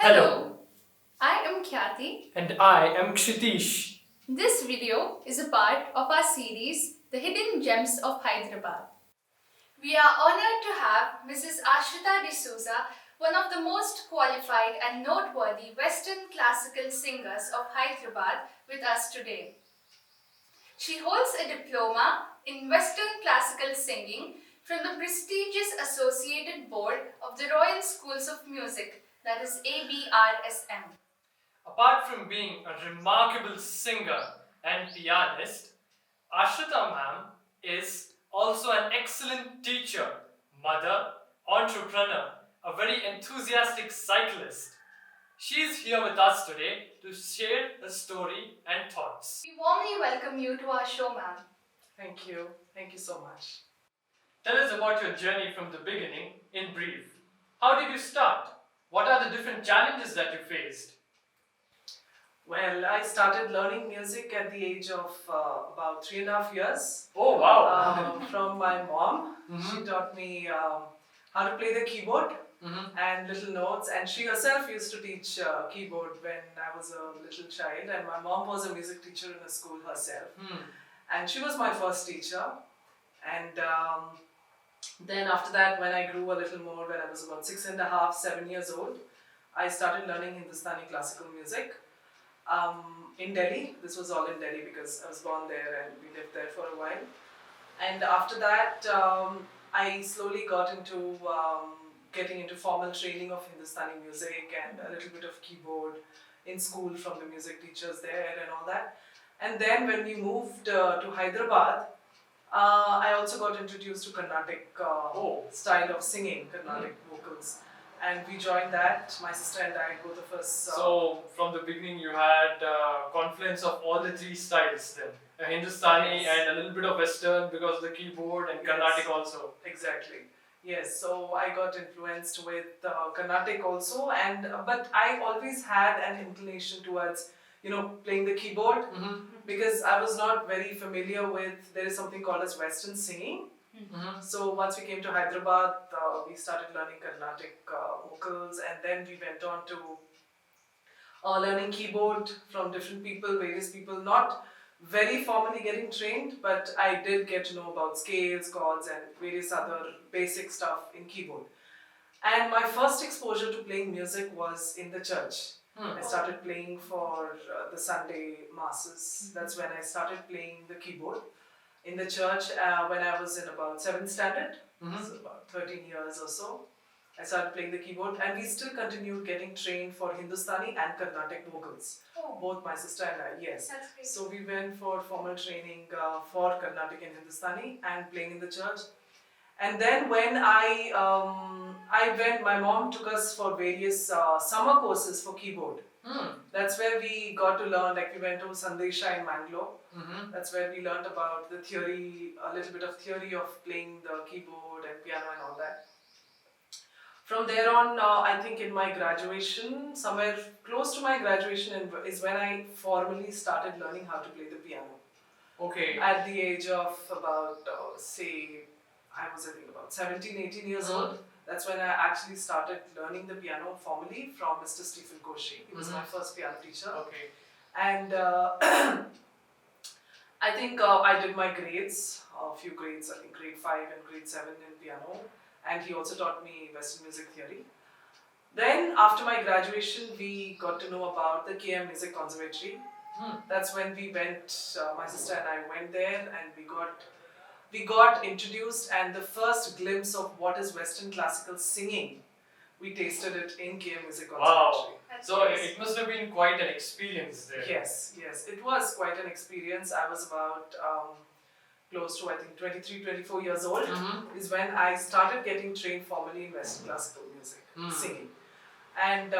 Hello, I am Khyati. And I am Kshiteissh. This video is a part of our series, The Hidden Gems of Hyderabad. We are honored to have Mrs. Ashrita D'Souza, one of the most qualified and noteworthy Western classical singers of Hyderabad, with us today. She holds a diploma in Western classical singing from the prestigious Associated Board of the Royal Schools of Music, that is ABRSM. Apart from being a remarkable singer and pianist, Ashrita ma'am is also an excellent teacher, mother, entrepreneur, a very enthusiastic cyclist. She is here with us today to share her story and thoughts. We warmly welcome you to our show, ma'am. Thank you. Thank you so much. Tell us about your journey from the beginning in brief. How did you start? What are the different challenges that you faced? Well, I started learning music at the age of about 3.5 years. Oh, wow. From my mom. Mhm. She taught me how to play the keyboard and little notes, and she herself used to teach keyboard when I was a little child, and my mom was a music teacher in a school herself. And she was my first teacher. And then after that, when I grew a little more, when I was about 6.5, 7 years old, I started learning Hindustani classical music in Delhi. This was all in Delhi because I was born there and we lived there for a while. And after that, I slowly got into getting into formal training of Hindustani music and a little bit of keyboard in school from the music teachers there and all that. And then when we moved to Hyderabad, I also got introduced to Carnatic style of singing, Carnatic vocals. And we joined that, my sister and I, both of us. So, from the beginning, you had confluence of all the three styles then. A Hindustani Yes. and a little bit of Western because of the keyboard and Carnatic also. Exactly. Yes, so I got influenced with Carnatic also, and but I always had an inclination towards, playing the keyboard because I was not very familiar with. There is something called as Western singing. So once we came to Hyderabad, we started learning Carnatic vocals, and then we went on to learning keyboard from different people, various people. Not very formally getting trained, but I did get to know about scales, chords, and various other basic stuff in keyboard. And my first exposure to playing music was in the church. I started playing for the Sunday masses. That's when I started playing the keyboard in the church when I was in about 7th standard, so about 13 years or so. I started playing the keyboard, and we still continued getting trained for Hindustani and Carnatic vocals. Both my sister and I, yes. That's great. So we went for formal training for Carnatic and Hindustani and playing in the church. And then when my mom took us for various summer courses for keyboard. That's where we got to learn, like we went to Sandesha in Mangalore. That's where we learned about the theory, a little bit of theory of playing the keyboard and piano and all that. From there on, I think in my graduation, somewhere close to my graduation is when I formally started learning how to play the piano. Okay. At the age of about, I think about 17, 18 years old. That's when I actually started learning the piano formally from Mr. Stephen Koshi. He was my first piano teacher. Okay. And I think I did my grades, a few grades, I think grade 5 and grade 7 in piano. And he also taught me Western music theory. Then after my graduation, we got to know about the KM Music Conservatory. That's when we went, my sister and I went there, and we got introduced, and the first glimpse of what is Western classical singing, we tasted it in KM Music Conservatory. Wow. So it must have been quite an experience there. Yes, it was quite an experience. I was about close to, I think, 23, 24 years old is when I started getting trained formally in Western classical music, singing. And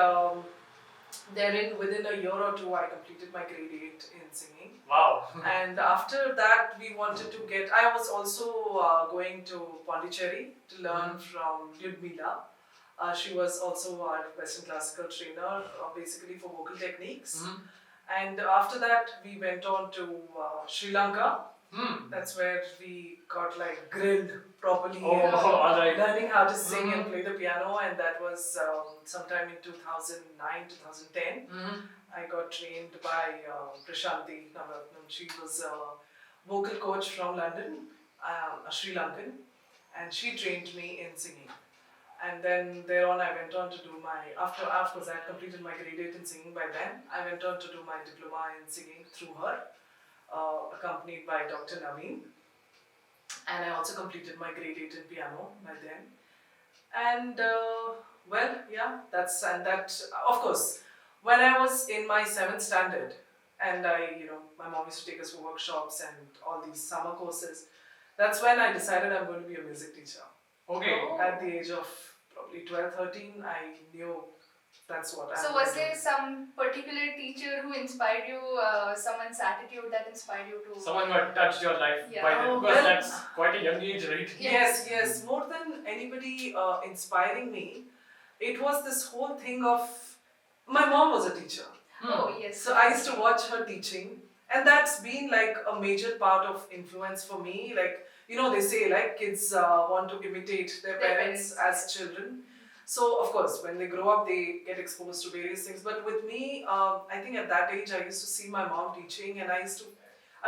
therein, within a year or two, I completed my grade 8 in singing. Wow. And after that, we wanted to I was also going to Pondicherry to learn from Lyudmila. She was also our Western classical trainer, basically for vocal techniques. And after that, we went on to Sri Lanka. That's where we got like grilled properly, alright. learning how to sing and play the piano, and that was sometime in 2009, 2010. I got trained by Paranjoti Choir. She was a vocal coach from London, Sri Lankan, and she trained me in singing. And then thereon I went on to do my, after of course I had completed my grade 8 in singing by then, I went on to do my diploma in singing through her, accompanied by Dr. Naveen. And I also completed my grade 8 in piano by then. And well, yeah, that, of course, when I was in my 7th standard, and my mom used to take us for workshops and all these summer courses, that's when I decided I'm going to be a music teacher. Okay. At the age of probably 12, 13, I knew that's what I So was there some particular teacher who inspired you, someone's attitude that inspired you to... Someone who had touched your life Yeah. by then, Oh, because well, that's quite a young age, right? Yes. More than anybody inspiring me, it was this whole thing of, my mom was a teacher. Oh, yes. So I used to watch her teaching, and that's been like a major part of influence for me. Like, they say like kids want to imitate their parents as children. So of course, when they grow up, they get exposed to various things. But with me, I think at that age, I used to see my mom teaching, and I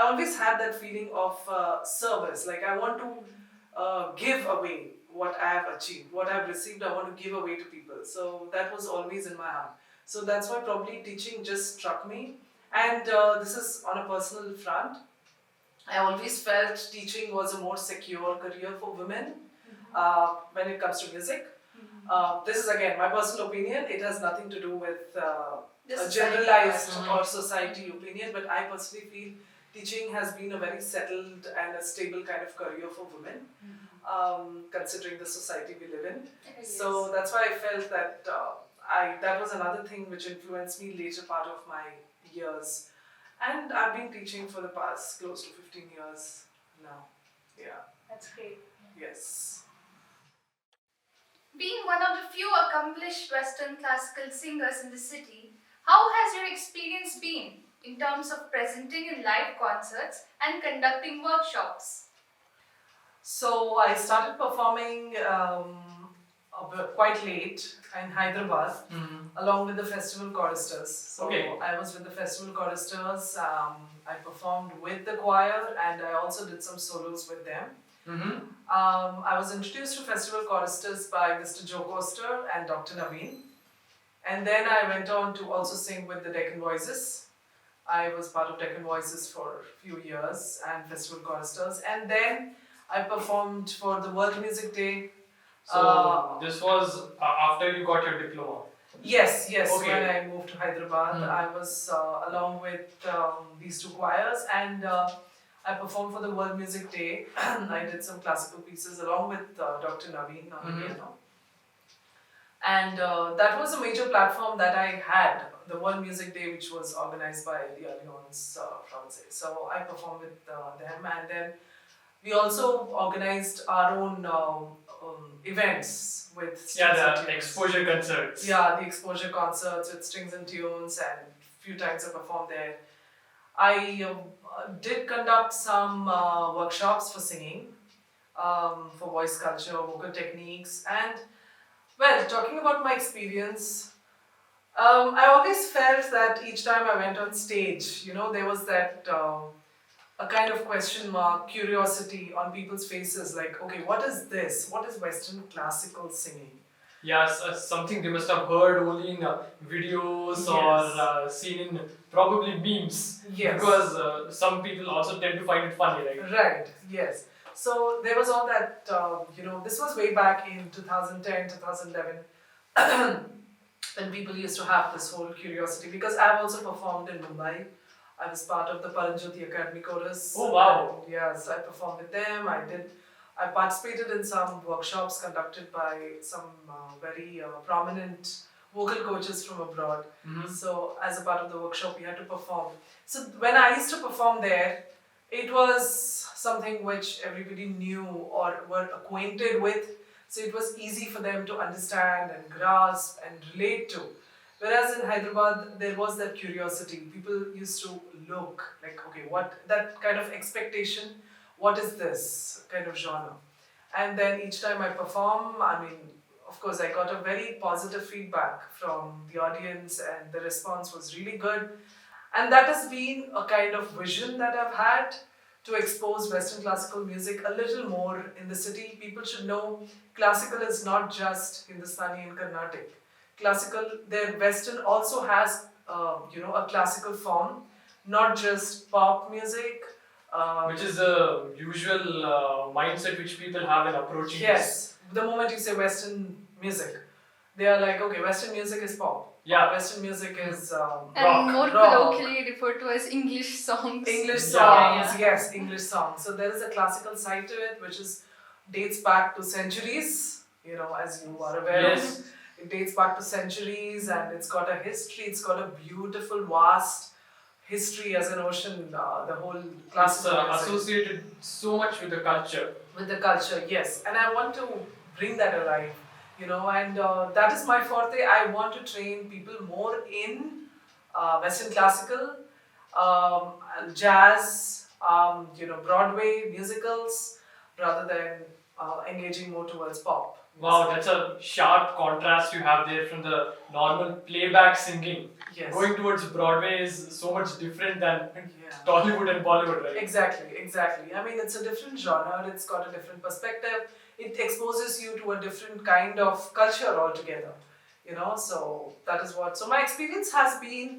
always had that feeling of service. Like I want to give away what I have achieved, what I have received. I want to give away to people. So that was always in my heart. So that's why probably teaching just struck me. And this is on a personal front. I always felt teaching was a more secure career for women when it comes to music. This is again my personal opinion. It has nothing to do with a generalized or society opinion, but I personally feel teaching has been a very settled and a stable kind of career for women, considering the society we live in. Yes. So that's why I felt that that was another thing which influenced me later part of my years. And I've been teaching for the past close to 15 years now. Yeah. That's great. Yes. Being one of the few accomplished Western classical singers in the city, how has your experience been in terms of presenting in live concerts and conducting workshops? So I started performing quite late in Hyderabad, along with the festival choristers. So I was with the festival choristers. I performed with the choir, and I also did some solos with them. I was introduced to festival choristers by Mr. Joe Coster and Dr. Naveen. And then I went on to also sing with the Deccan Voices. I was part of Deccan Voices for a few years and festival choristers. And then I performed for the World Music Day. So this was after you got your diploma? Yes. Okay. When I moved to Hyderabad, I was along with these two choirs, and I performed for the World Music Day. I did some classical pieces along with Dr. Naveen on the piano. And that was a major platform that I had, the World Music Day, which was organized by the Alliance Française. So I performed with them, and then we also organized our own events with strings and tunes. The exposure concerts. Yeah, the exposure concerts with strings and tunes, and a few times I performed there. I did conduct some workshops for singing, for voice culture, vocal techniques, and well, talking about my experience, I always felt that each time I went on stage, there was that a kind of question mark, curiosity on people's faces, like, okay, what is this? What is Western classical singing? Yes, something they must have heard only in videos or seen in probably memes. Yes. Because some people also tend to find it funny, right? Right, yes. So there was all that, this was way back in 2010, 2011, when people used to have this whole curiosity. Because I've also performed in Mumbai. I was part of the Paranjoti Academy chorus. Oh, wow. And, yes, I performed with them. I participated in some workshops conducted by some very prominent vocal coaches from abroad. So as a part of the workshop, we had to perform. So when I used to perform there, it was something which everybody knew or were acquainted with. So it was easy for them to understand and grasp and relate to. Whereas in Hyderabad, there was that curiosity. People used to look like, okay, what that kind of expectation, what is this kind of genre? And then each time I perform, I mean, of course, I got a very positive feedback from the audience, and the response was really good. And that has been a kind of vision that I've had to expose Western classical music a little more in the city. People should know classical is not just Hindustani and Carnatic. Classical, their Western also has, a classical form, not just pop music. Which is the usual mindset which people have in approaching this. Yes, the moment you say Western music, they are like, okay, Western music is pop. Yeah. Western music is And rock. more colloquially referred to as English songs. English Yeah. songs, yes, English songs. So there is a classical side to it, which dates back to centuries. As you are aware Yes. of, it dates back to centuries, and it's got a history. It's got a beautiful, vast history as an ocean. The whole It's classical music. associated so much with the culture. With the culture, yes, and I want to bring that alive. And that is my forte. I want to train people more in Western classical, jazz, Broadway musicals, rather than engaging more towards pop. Wow, that's a sharp contrast you have there from the normal playback singing. Yes. Going towards Broadway is so much different than Yeah. Tollywood and Bollywood, right? Exactly. I mean, it's a different genre. It's got a different perspective. It exposes you to a different kind of culture altogether. So that is what. So my experience has been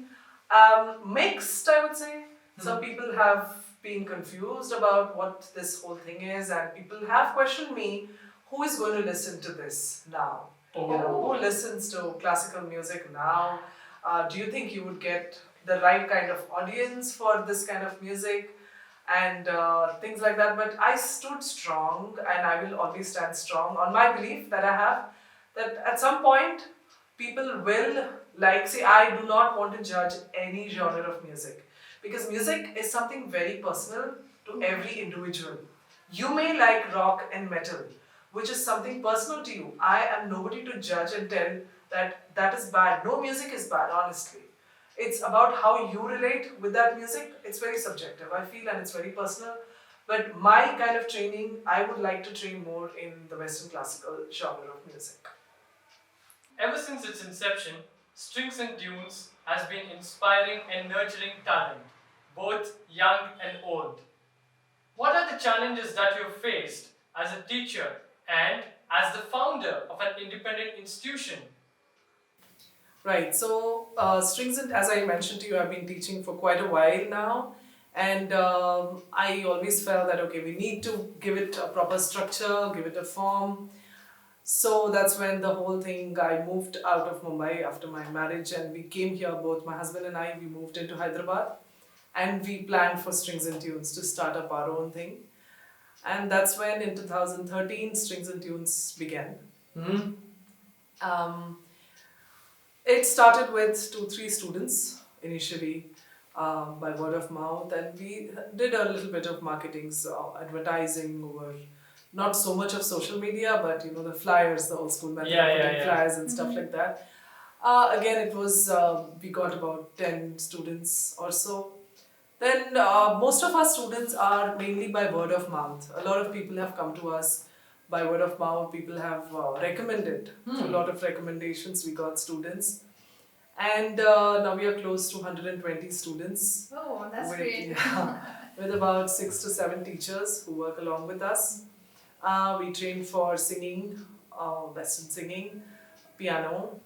mixed, I would say. Some people have been confused about what this whole thing is, and people have questioned me, who is going to listen to this now? Who listens to classical music now? Do you think you would get the right kind of audience for this kind of music? And things like that. But I stood strong, and I will always stand strong on my belief that I have, that at some point people will I do not want to judge any genre of music, because music is something very personal to every individual. You may like rock and metal, which is something personal to you. I am nobody to judge and tell that is bad. No music is bad, honestly. It's about how you relate with that music. It's very subjective, I feel, and it's very personal. But my kind of training, I would like to train more in the Western classical genre of music. Ever since its inception, Strings and Tunes has been inspiring and nurturing talent, both young and old. What are the challenges that you have faced as a teacher and as the founder of an independent institution? Right, so strings, and as I mentioned to you, I've been teaching for quite a while now, and I always felt that okay, we need to give it a proper structure, give it a form. So that's when the whole thing, I moved out of Mumbai after my marriage, and we came here, both my husband and I, we moved into Hyderabad, and we planned for Strings and Tunes to start up our own thing. And that's when in 2013 Strings and Tunes began. It started with 2-3 students initially, by word of mouth, and we did a little bit of marketing, so advertising over not so much of social media, but the flyers, the old school method of putting flyers and stuff like that. Again, it was we got about 10 students or so. Then most of our students are mainly by word of mouth. A lot of people have come to us by word of mouth. People have recommended, through a lot of recommendations we got students. And now we are close to 120 students. Oh, that's with, great. with about 6 to 7 teachers who work along with us. We train for singing, Western singing, piano,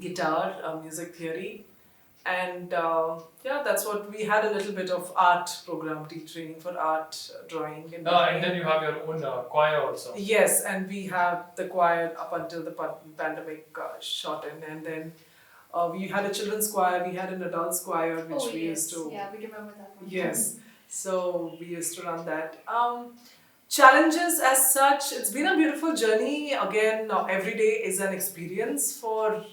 guitar, music theory. And that's what we had, a little bit of art program, training for art, drawing. And then you have your own choir also. Yes, and we have the choir up until the pandemic shot in. And then we had a children's choir, we had an adults choir, which we used to... Yeah, we remember that one. Yes, so we used to run that. Challenges as such, it's been a beautiful journey. Again, every day is an experience for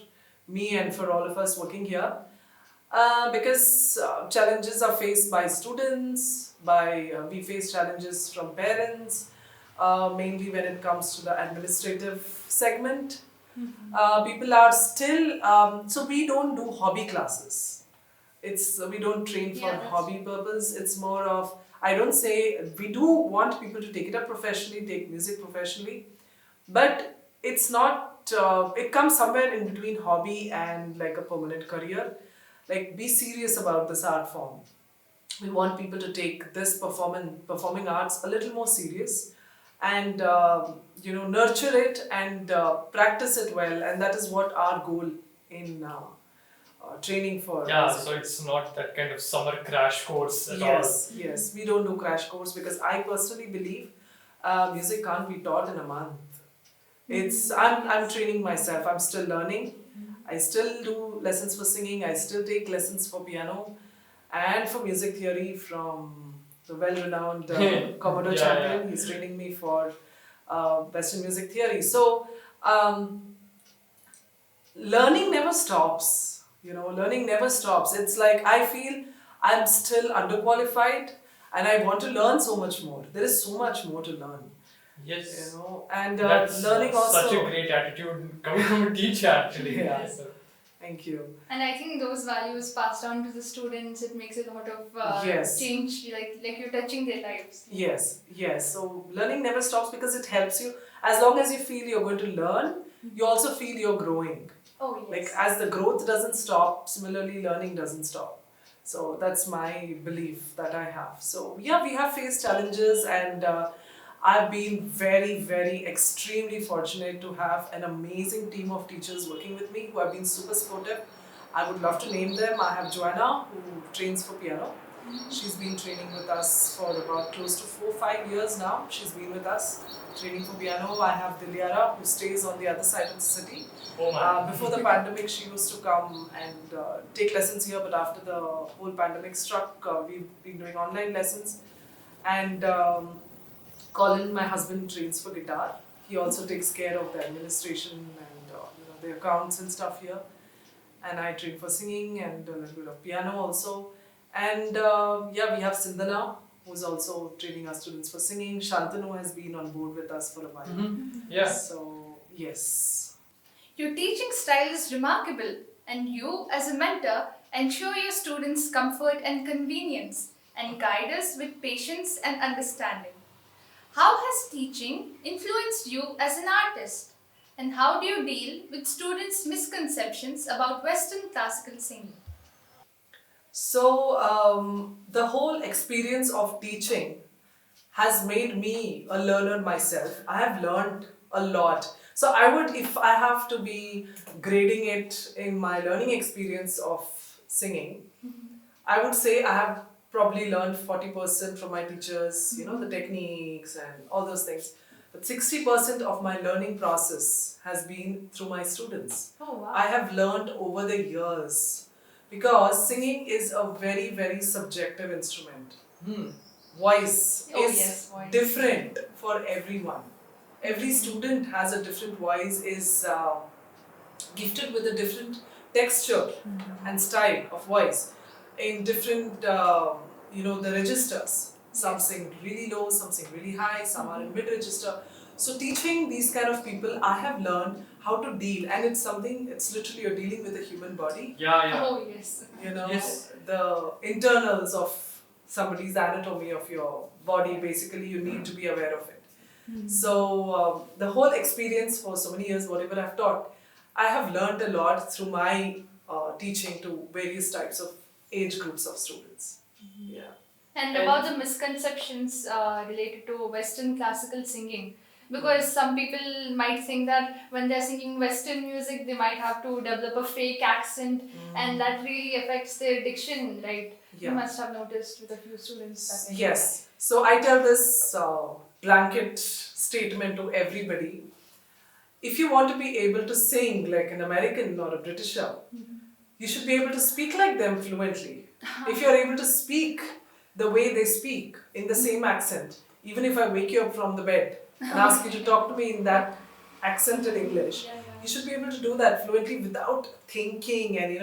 me and for all of us working here. Because challenges are faced by students, we face challenges from parents, mainly when it comes to the administrative segment. People are still, so we don't do hobby classes. We don't train for hobby purpose. It's more of, I don't say, we do want people to take it up professionally, take music professionally, but it's not, it comes somewhere in between hobby and like a permanent career. Like, be serious about this art form. We want people to take this performing arts a little more serious, and nurture it and practice it well, and that is what our goal in training for music. So it's not that kind of summer crash course at all. Yes, we don't do crash course, because I personally believe music can't be taught in a month. I'm training myself. I'm still learning. I still do lessons for singing. I still take lessons for piano and for music theory from the well-renowned Commodore champion. He's training me for Western music theory. So learning never stops. Learning never stops. It's like, I feel I'm still underqualified and I want to learn so much more. There is so much more to learn. Yes. And that's learning also. Such a great attitude coming from a teacher, actually. Yes. Thank you. And I think those values passed on to the students, it makes a lot of change, like you're touching their lives. Yes. So learning never stops, because it helps you. As long as you feel you're going to learn, you also feel you're growing. Oh, yes. Like, as the growth doesn't stop, similarly learning doesn't stop. So that's my belief that I have. So we have faced challenges, and I've been very, very extremely fortunate to have an amazing team of teachers working with me who have been super supportive. I would love to name them. I have Joanna, who trains for piano. She's been training with us for about close to 4-5 years now. She's been with us training for piano. I have Diliara, who stays on the other side of the city. Before the pandemic, she used to come and take lessons here, but after the whole pandemic struck, we've been doing online lessons. And Colin, my husband, trains for guitar. He also takes care of the administration and the accounts and stuff here. And I train for singing and a little bit of piano also. And we have Sindhana, who's also training our students for singing. Shantanu has been on board with us for a while. Yeah. So, yes. Your teaching style is remarkable, and you, as a mentor, ensure your students' comfort and convenience and guide us with patience and understanding. How has teaching influenced you as an artist? And how do you deal with students' misconceptions about Western classical singing? So, the whole experience of teaching has made me a learner myself. I have learned a lot. So if I have to be grading it in my learning experience of singing, I would say I have probably learned 40% from my teachers, the techniques and all those things. But 60% of my learning process has been through my students. Oh, wow. I have learned over the years, because singing is a very, very subjective instrument. Voice is different for everyone. Every student has a different voice, is gifted with a different texture and style of voice in different, the registers. Some sing really low, some sing really high, some are in mid-register. So teaching these kind of people, I have learned how to deal, and it's literally you're dealing with a human body. Oh, yes. The internals of somebody's anatomy of your body, basically you need to be aware of it. So the whole experience for so many years, whatever I've taught, I have learned a lot through my teaching to various types of age groups of students. And about the misconceptions related to Western classical singing, because some people might think that when they're singing Western music, they might have to develop a fake accent, and that really affects their diction, right? You must have noticed with a few students that. Yes. So I tell this blanket statement to everybody. If you want to be able to sing like an American or a Britisher, you should be able to speak like them fluently. If you're able to speak the way they speak in the same accent, even if I wake you up from the bed and ask you to talk to me in that accented English, you should be able to do that fluently without thinking and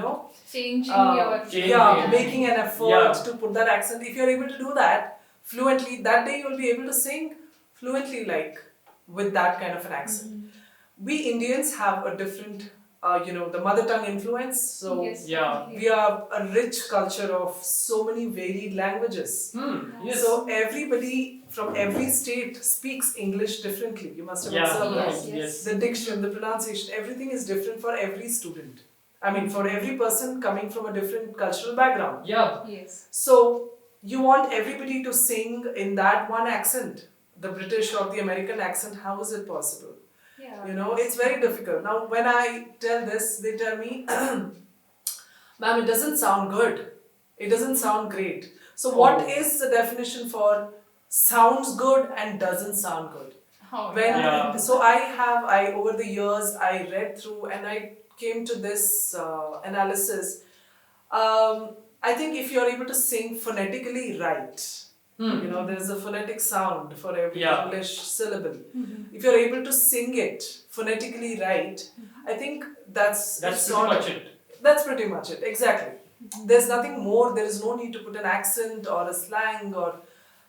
making an effort to put that accent. If you're able to do that fluently, that day you'll be able to sing fluently, like with that kind of an accent. we Indians have a different, the mother tongue influence. So Yes, Yeah. definitely. we are a rich culture of so many varied languages. Yes. So everybody from every state speaks English differently. You must have Yeah. observed Yes, that. yes. The diction, the pronunciation, everything is different for every student. I mean, for every person coming from a different cultural background. Yeah. Yes. So you want everybody to sing in that one accent, the British or the American accent. How is it possible? Yeah. You know, it's very difficult. Now, when I tell this, they tell me, ma'am, it doesn't sound good. It doesn't sound great. So, what Oh. is the definition for sounds good and doesn't sound good? Oh, When Yeah. so I over the years I read through and I came to this analysis. I think if you're able to sing phonetically right, you know, there's a phonetic sound for every Yeah. English syllable. Mhm. If you're able to sing it phonetically right, I think that's That's it's pretty not- much it. That's pretty much it. Exactly. There's nothing more. There is no need to put an accent or a slang or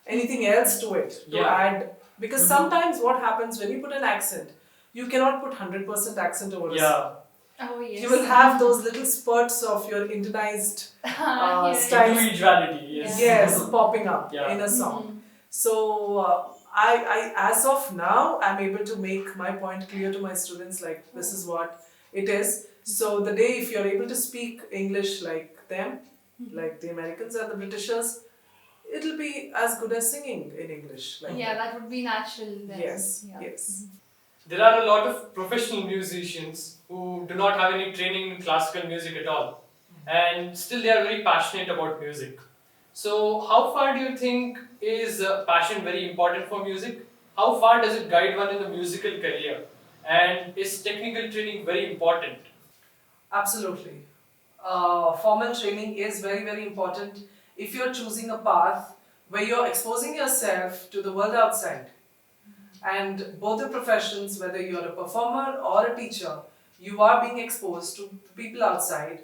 anything else to it to Yeah. add. Because sometimes what happens when you put an accent, you cannot put 100% accent over a Yeah. song. Oh, yes. You will have those little spurts of your Indianized Yes. style. Individuality. Yes. Yes, popping up Yeah. in a song. Mhm. So I as of now, I'm able to make my point clear to my students. Like this is what it is. So the day if you're able to speak English like them, like the Americans and the Britishers, it'll be as good as singing in English. Like Yeah, that would be natural then. Yes, Yeah. yes. There are a lot of professional musicians who do not have any training in classical music at all, and still they are very passionate about music. So, how far do you think is passion very important for music? How far does it guide one in the musical career? And is technical training very important? Absolutely. Formal training is very, very important if you're choosing a path where you're exposing yourself to the world outside. And both the professions, whether you're a performer or a teacher, you are being exposed to people outside.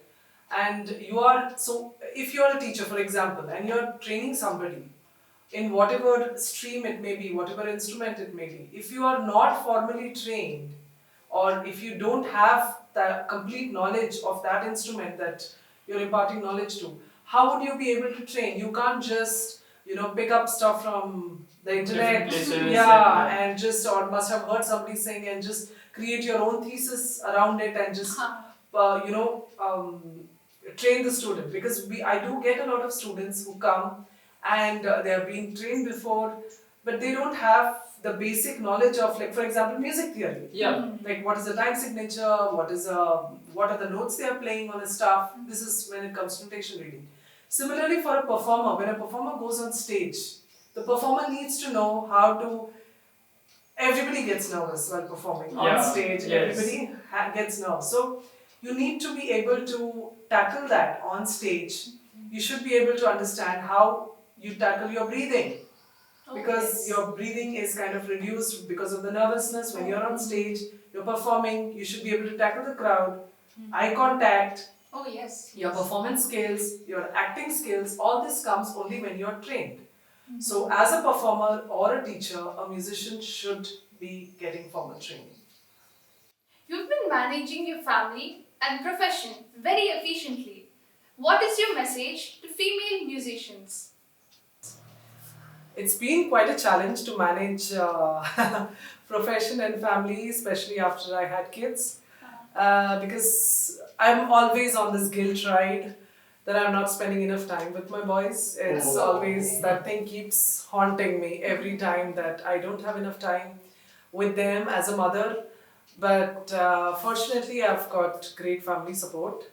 And you are, so if you're a teacher, for example, and you're training somebody in whatever stream it may be, whatever instrument it may be, if you are not formally trained, or if you don't have the complete knowledge of that instrument that you're imparting knowledge to, how would you be able to train? You can't just, pick up stuff from the internet, Different places, and just, or must have heard somebody sing and just create your own thesis around it and just, train the student. Because I do get a lot of students who come and they have been trained before, but they don't have the basic knowledge of, like, for example, music theory. Yeah. Like what is the time signature, what are the notes they are playing on the stuff. This is when it comes to notation reading. Similarly for a performer, when a performer goes on stage, the performer needs to know how to, everybody gets nervous while performing on Yeah, stage, yes. everybody gets nervous. So you need to be able to tackle that on stage. You should be able to understand how you tackle your breathing. Because your breathing is kind of reduced because of the nervousness when you're on stage, you're performing, you should be able to tackle the crowd, eye contact, Oh, yes. your performance skills, your acting skills, all this comes only when you're trained. So as a performer or a teacher, a musician should be getting formal training. You've been managing your family and profession very efficiently. What is your message to female musicians? It's been quite a challenge to manage profession and family, especially after I had kids, because I'm always on this guilt ride that I'm not spending enough time with my boys. It's always, that thing keeps haunting me every time that I don't have enough time with them as a mother. But fortunately, I've got great family support.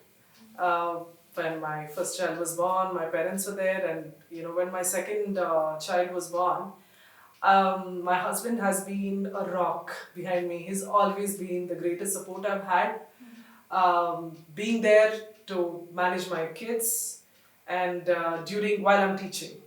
When my first child was born, my parents were there, and when my second child was born, my husband has been a rock behind me. He's always been the greatest support I've had. Being there to manage my kids and while I'm teaching.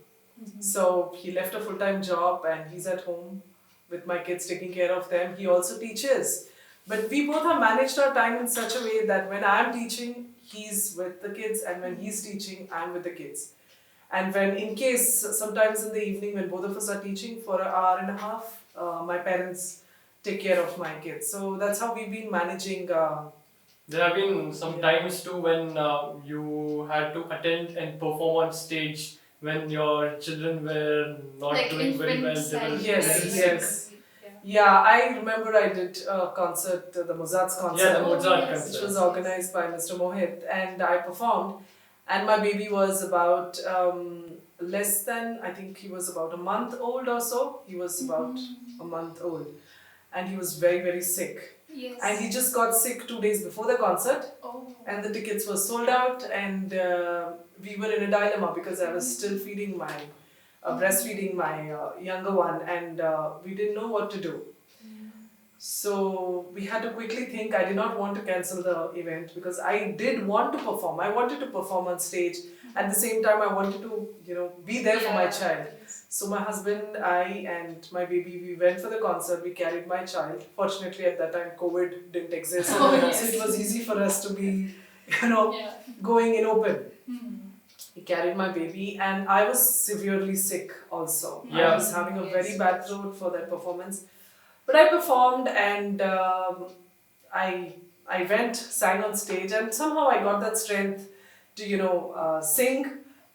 So he left a full-time job and he's at home with my kids, taking care of them. He also teaches. But we both have managed our time in such a way that when I'm teaching, he's with the kids, and when he's teaching, I'm with the kids. And when, in case, sometimes in the evening when both of us are teaching for an hour and a half, my parents take care of my kids. So that's how we've been managing. There have been some times too when you had to attend and perform on stage when your children were not Like doing very well. infants They were and Yes, very yes. sick. Yeah, I remember I did a concert, the Mozart's concert. Yeah, the Mozart yes. concert. Which was organized by Mr. Mohit, and I performed. And my baby was about less than, I think he was about a month old or so. He was about a month old, and he was very, very sick. Yes. And he just got sick 2 days before the concert, Oh. and the tickets were sold out, and we were in a dilemma because I was still feeding my, breastfeeding my younger one, and we didn't know what to do. So we had to quickly think. I did not want to cancel the event because I did want to perform. I wanted to perform on stage. At the same time, I wanted to, be there for my child. Yes. So my husband, I, and my baby, we went for the concert. We carried my child. Fortunately, at that time, COVID didn't exist. Oh, yes. So it was easy for us to be, Yeah. going in open. Hmm. He carried my baby, and I was severely sick also. Yeah. I was having a very Yes. bad throat for that performance. But I performed, and I went, sang on stage, and somehow I got that strength to sing,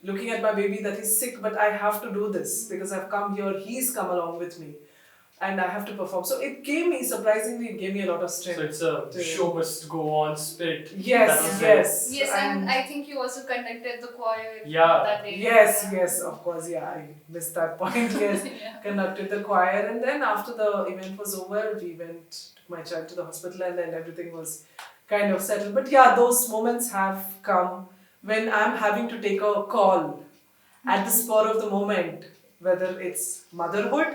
looking at my baby that he's sick, but I have to do this because I've come here, he's come along with me, and I have to perform. So it gave me, surprisingly, it gave me a lot of strength. So it's a show must go on spirit. Yes, That was it. yes. Yes, and I think you also conducted the choir Yeah. that day. Yes, yes, of course, yeah, I missed that point, yes. Yeah. Conducted the choir, and then after the event was over, we took my child to the hospital, and then everything was kind of settled. But yeah, those moments have come when I'm having to take a call at the spur of the moment, whether it's motherhood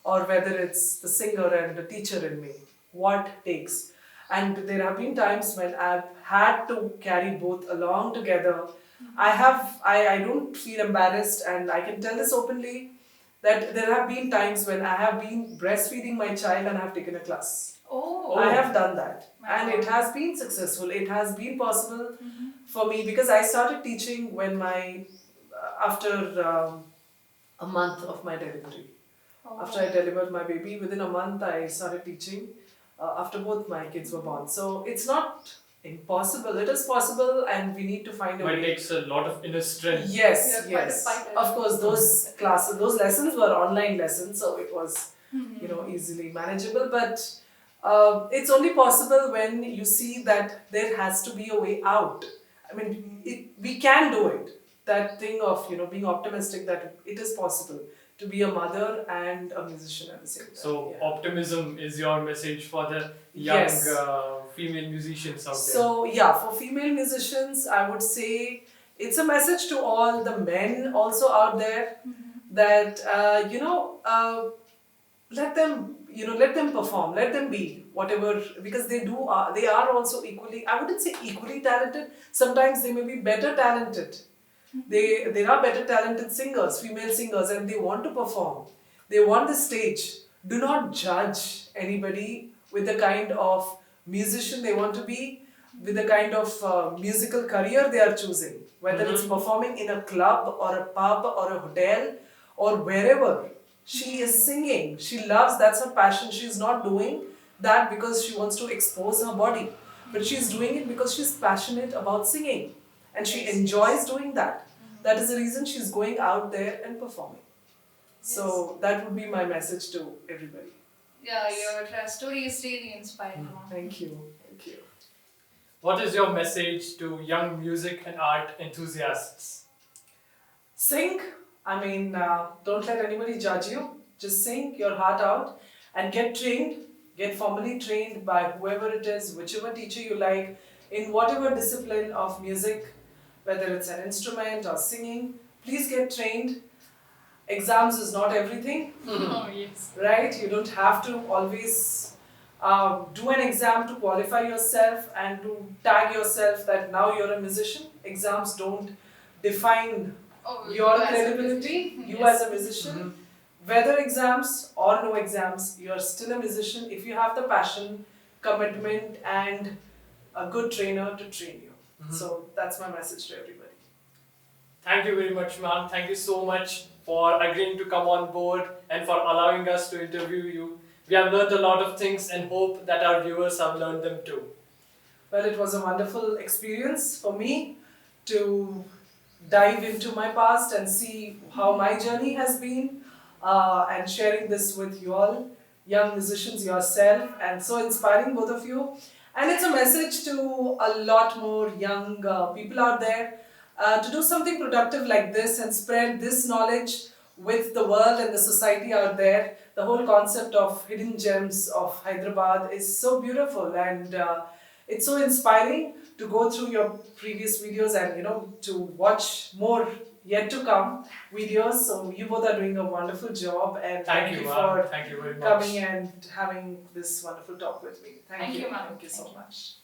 or whether it's the singer and the teacher in me. What takes? And there have been times when I've had to carry both along together. I don't feel embarrassed, and I can tell this openly that there have been times when I have been breastfeeding my child and I have taken a class. Oh. I have done that, My and God. it has been successful. It has been possible for me because I started teaching when after a month of my delivery. Oh. After I delivered my baby, within a month I started teaching after both my kids were born. So it's not impossible. It is possible, and we need to find a But it way. takes a lot of inner strength. Yes, You're quite a yes. fighter. Of course, those classes, those lessons were online lessons, so it was Mhm. easily manageable. But it's only possible when you see that there has to be a way out. I mean, we can do it. That thing of being optimistic that it is possible to be a mother and a musician at the same time. So Yeah. optimism is your message for the young Yes. female musicians out there. So yeah, for female musicians, I would say it's a message to all the men also out there that let them perform, let them be whatever, because they are also equally, I wouldn't say equally talented. Sometimes they may be better talented. There are better talented singers, female singers, and they want to perform. They want the stage. Do not judge anybody with the kind of musician they want to be, with the kind of musical career they are choosing. Whether it's performing in a club or a pub or a hotel or wherever. She is singing. She loves, that's her passion. She's not doing that because she wants to expose her body. But she's doing it because she's passionate about singing. And she enjoys doing that. That is the reason she's going out there and performing. So that would be my message to everybody. Yeah, your story is really inspiring. Thank you. Thank you. What is your message to young music and art enthusiasts? Sing. I mean, don't let anybody judge you. Just sing your heart out and get trained. Get formally trained by whoever it is, whichever teacher you like, in whatever discipline of music, whether it's an instrument or singing. Please get trained. Exams is not everything, Oh, yes. right? You don't have to always do an exam to qualify yourself and to tag yourself that now you're a musician. Exams don't define Oh, your you as a credibility, musician. you Yes. as a musician. Whether exams or no exams, you're still a musician if you have the passion, commitment, and a good trainer to train you. So that's my message to everybody. Thank you very much, ma'am. Thank you so much for agreeing to come on board and for allowing us to interview you. We have learned a lot of things and hope that our viewers have learned them too. Well, it was a wonderful experience for me to dive into my past and see how my journey has been, and sharing this with you all, young musicians, yourself, and so inspiring, both of you. And it's a message to a lot more young people out there to do something productive like this and spread this knowledge with the world and the society out there. The whole concept of Hidden Gems of Hyderabad is so beautiful, and it's so inspiring to go through your previous videos and to watch more yet to come videos. So you both are doing a wonderful job, and Thank you, for Thank you very much. coming and having this wonderful talk with me. Thank you, ma'am. Thank you so Thank you. much.